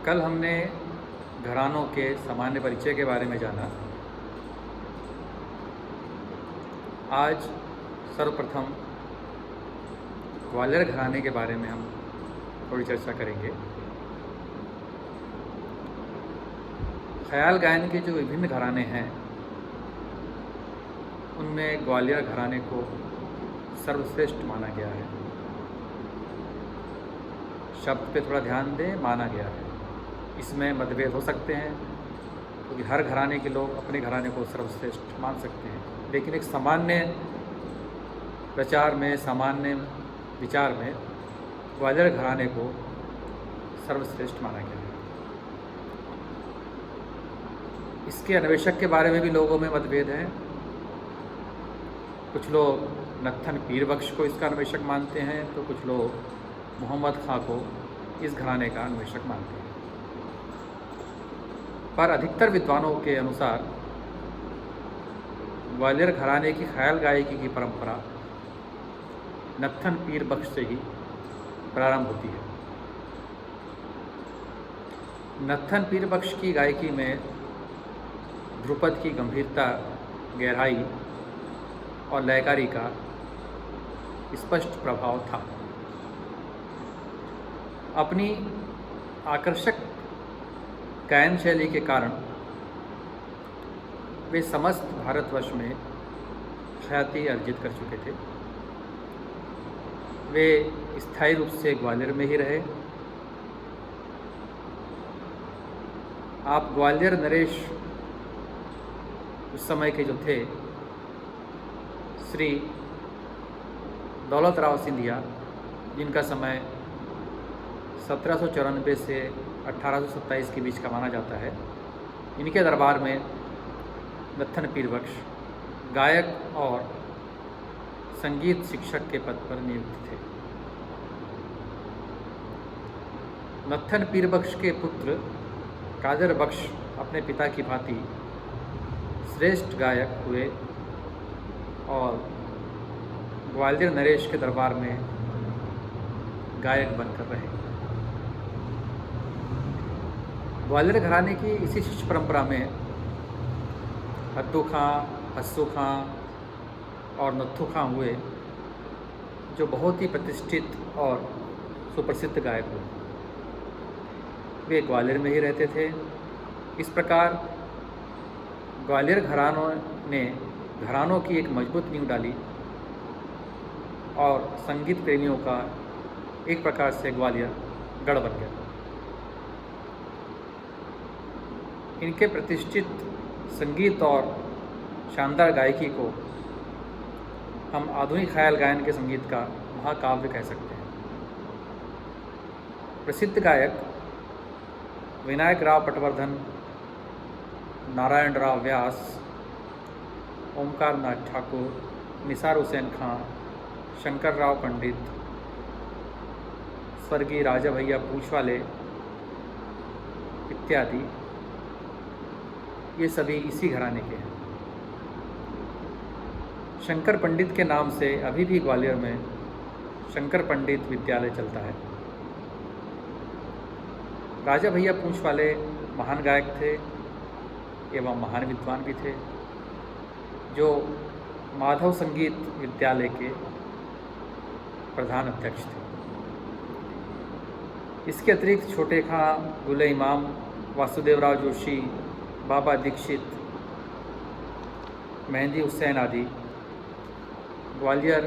कल हमने घरानों के सामान्य परिचय के बारे में जाना। आज सर्वप्रथम ग्वालियर घराने के बारे में हम थोड़ी चर्चा करेंगे। ख्याल गायन के जो विभिन्न घराने हैं उनमें ग्वालियर घराने को सर्वश्रेष्ठ माना गया है। शब्द पे थोड़ा ध्यान दें, माना गया है। इसमें मतभेद हो सकते हैं क्योंकि हर घराने के लोग अपने घराने को सर्वश्रेष्ठ मान सकते हैं, लेकिन एक सामान्य प्रचार में, सामान्य विचार में ग्वालियर घराने को सर्वश्रेष्ठ माना गया है। इसके अन्वेषक के बारे में भी लोगों में मतभेद है। कुछ लोग नत्थन पीर बख्श को इसका अन्वेषक मानते हैं तो कुछ लोग मोहम्मद खां को इस घराने का अन्वेषक मानते हैं। पर अधिकतर विद्वानों के अनुसार ग्वालियर घराने की ख्याल गायकी की परंपरा नत्थन पीर बख्श से ही प्रारंभ होती है। नत्थन पीर बख्श की गायकी में ध्रुपद की गंभीरता, गहराई और लयकारी का स्पष्ट प्रभाव था। अपनी आकर्षक गायन शैली के कारण वे समस्त भारतवर्ष में ख्याति अर्जित कर चुके थे। वे स्थायी रूप से ग्वालियर में ही रहे। आप ग्वालियर नरेश उस समय के जो थे, श्री दौलत राव सिंधिया, जिनका समय 1794 से 1827 के बीच का माना जाता है, इनके दरबार में नत्थन पीर बख्श गायक और संगीत शिक्षक के पद पर नियुक्त थे। नत्थन पीर बख्श के पुत्र कादर बख्श अपने पिता की भांति श्रेष्ठ गायक हुए और ग्वालियर नरेश के दरबार में गायक बनकर रहे। ग्वालियर घराने की इसी शिष्य परंपरा में हद्दू खां, हस्सू खां और नत्थू खां हुए, जो बहुत ही प्रतिष्ठित और सुप्रसिद्ध गायक हुए। वे ग्वालियर में ही रहते थे। इस प्रकार ग्वालियर घरानों की एक मजबूत नींव डाली और संगीत प्रेमियों का एक प्रकार से ग्वालियर गढ़ बन गया। इनके प्रतिष्ठित संगीत और शानदार गायकी को हम आधुनिक ख्याल गायन के संगीत का महाकाव्य कह सकते हैं। प्रसिद्ध गायक विनायक राव पटवर्धन, नारायण राव व्यास, ओमकार नाथ ठाकुर, निसार हुसैन खां, शंकर राव पंडित, स्वर्गीय राजा भैया पूछवाले इत्यादि, ये सभी इसी घराने के हैं। शंकर पंडित के नाम से अभी भी ग्वालियर में शंकर पंडित विद्यालय चलता है। राजा भैया पूछवाले महान गायक थे एवं महान विद्वान भी थे, जो माधव संगीत विद्यालय के प्रधान अध्यक्ष थे। इसके अतिरिक्त छोटे खां, गुले इमाम, वासुदेवराव जोशी, बाबा दीक्षित, मेहंदी हुसैन आदि ग्वालियर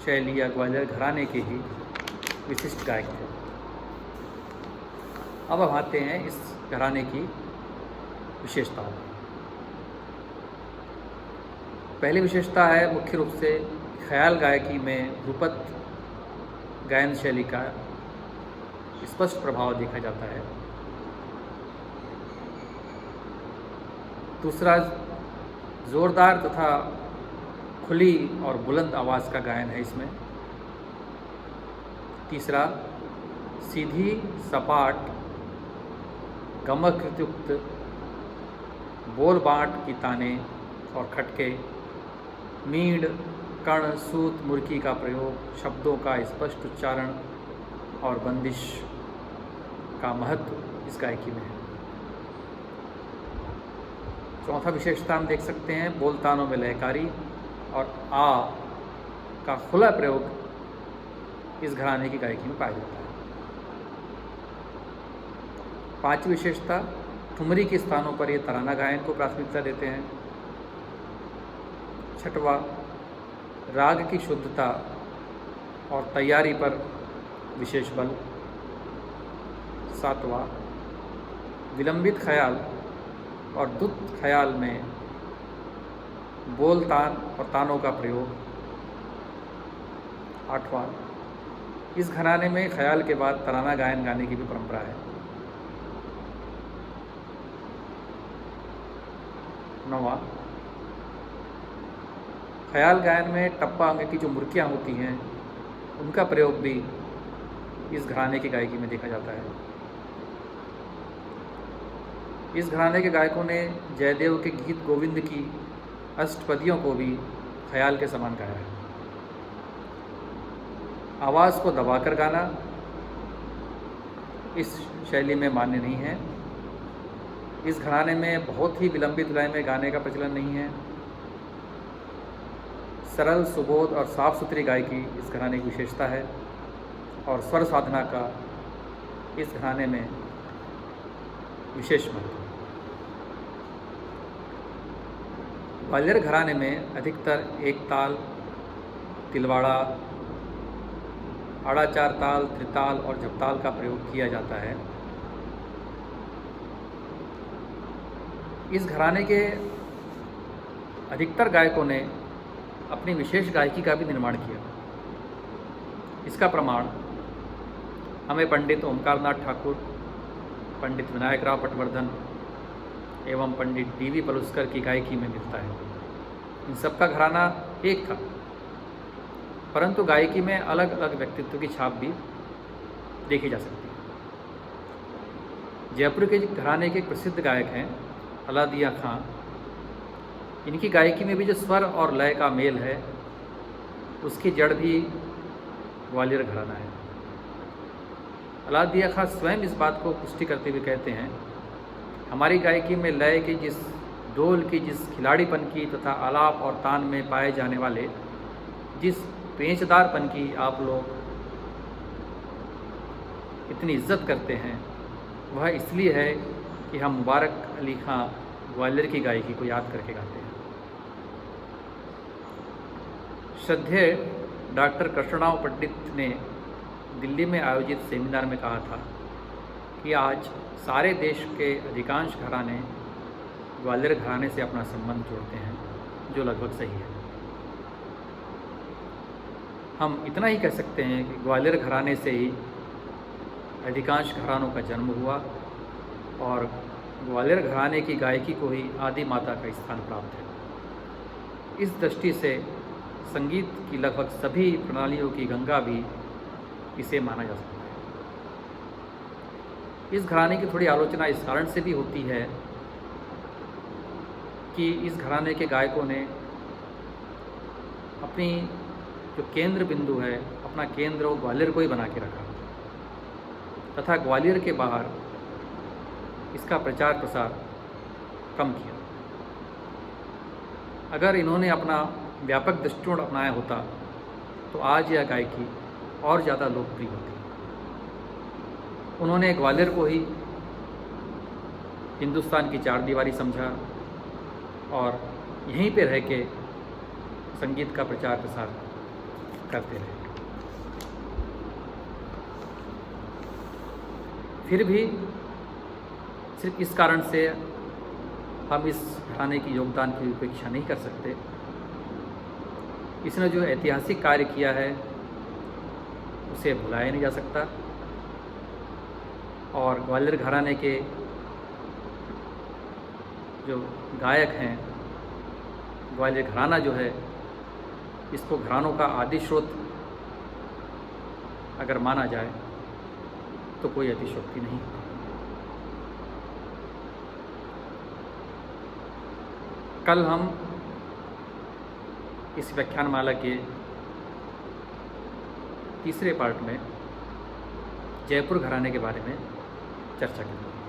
शैली या ग्वालियर घराने के ही विशिष्ट गायक थे। अब हम आते हैं इस घराने की विशेषताओं। पहली विशेषता है मुख्य रूप से ख्याल गायकी में ध्रुपद गायन शैली का स्पष्ट प्रभाव देखा जाता है। दूसरा, जोरदार तथा खुली और बुलंद आवाज़ का गायन है इसमें। तीसरा, सीधी, सपाट, गमकयुक्त बोल बाँट की ताने और खटके, मींड़, कण, सूत, मुर्की का प्रयोग, शब्दों का स्पष्ट उच्चारण और बंदिश का महत्व इस गायकी में है। चौथा विशेषता हम देख सकते हैं, बोल तानों में लयकारी और आ का खुला प्रयोग इस घराने की गायकी में पाया जाता है। पांचवी विशेषता, ठुमरी के स्थानों पर ये तराना गायन को प्राथमिकता देते हैं। छठवा, राग की शुद्धता और तैयारी पर विशेष बल। सातवां, विलंबित ख्याल और द्रुत ख्याल में बोल तान और तानों का प्रयोग। आठवां, इस घराने में ख्याल के बाद तराना गायन गाने की भी परंपरा है। नौवां, ख्याल गायन में टप्पा अंग की जो मुर्कियाँ होती हैं उनका प्रयोग भी इस घराने की गायकी में देखा जाता है। इस घराने के गायकों ने जयदेव के गीत गोविंद की अष्टपदियों को भी ख्याल के समान गाया है। आवाज़ को दबाकर गाना इस शैली में मान्य नहीं है। इस घराने में बहुत ही विलंबित लय में गाने का प्रचलन नहीं है। सरल, सुबोध और साफ सुथरी गायकी इस घराने की विशेषता है और स्वर साधना का इस घराने में विशेष महत्व है। ग्वालियर घराने में अधिकतर एक ताल, तिलवाड़ा, आड़ा चार ताल, त्रिताल और झपताल का प्रयोग किया जाता है। इस घराने के अधिकतर गायकों ने अपनी विशेष गायकी का भी निर्माण किया। इसका प्रमाण हमें पंडित ओमकारनाथ ठाकुर, पंडित विनायक राव पटवर्धन एवं पंडित डी.वी. पलुस्कर की गायकी में मिलता है। इन सबका घराना एक था, परंतु गायकी में अलग अलग व्यक्तित्व की छाप भी देखी जा सकती है। जयपुर के घराने के एक प्रसिद्ध गायक हैं अलादिया खां। इनकी गायकी में भी जो स्वर और लय का मेल है उसकी जड़ भी ग्वालियर घराना है। अलादिया खां स्वयं इस बात को पुष्टि करते हुए कहते हैं, हमारी गायकी में लय की जिस डोल की, जिस खिलाड़ीपन की तथा आलाप और तान में पाए जाने वाले जिस पेचदारपन की आप लोग इतनी इज्जत करते हैं, वह इसलिए है कि हम मुबारक अली खां ग्वालियर की गायकी को याद करके गाते हैं। श्रद्धेय डॉक्टर कृष्णराव पंडित ने दिल्ली में आयोजित सेमिनार में कहा था कि आज सारे देश के अधिकांश घराने ग्वालियर घराने से अपना संबंध जोड़ते हैं, जो लगभग सही है। हम इतना ही कह सकते हैं कि ग्वालियर घराने से ही अधिकांश घरानों का जन्म हुआ और ग्वालियर घराने की गायकी को ही आदि माता का स्थान प्राप्त है। इस दृष्टि से संगीत की लगभग सभी प्रणालियों की गंगा भी इसे माना जा सकता है। इस घराने की थोड़ी आलोचना इस कारण से भी होती है कि इस घराने के गायकों ने अपनी जो केंद्र बिंदु है, अपना केंद्र वो ग्वालियर को ही बना के रखा तथा ग्वालियर के बाहर इसका प्रचार प्रसार कम किया। अगर इन्होंने अपना व्यापक दृष्टिकोण अपनाया होता तो आज यह गायकी और ज़्यादा लोकप्रिय होती। उन्होंने ग्वालियर को ही हिंदुस्तान की चार दीवारी समझा और यहीं पे रह के संगीत का प्रचार प्रसार करते रहे। फिर भी सिर्फ इस कारण से हम इस घराने की योगदान की उपेक्षा नहीं कर सकते। इसने जो ऐतिहासिक कार्य किया है उसे भुलाया नहीं जा सकता और ग्वालियर घराने के जो गायक हैं, ग्वालियर घराना जो है, इसको घरानों का आदि स्रोत अगर माना जाए तो कोई अतिशयोक्ति नहीं। कल हम इस व्याख्यानमाला के तीसरे पार्ट में जयपुर घराने के बारे में चर्चा करेंगे।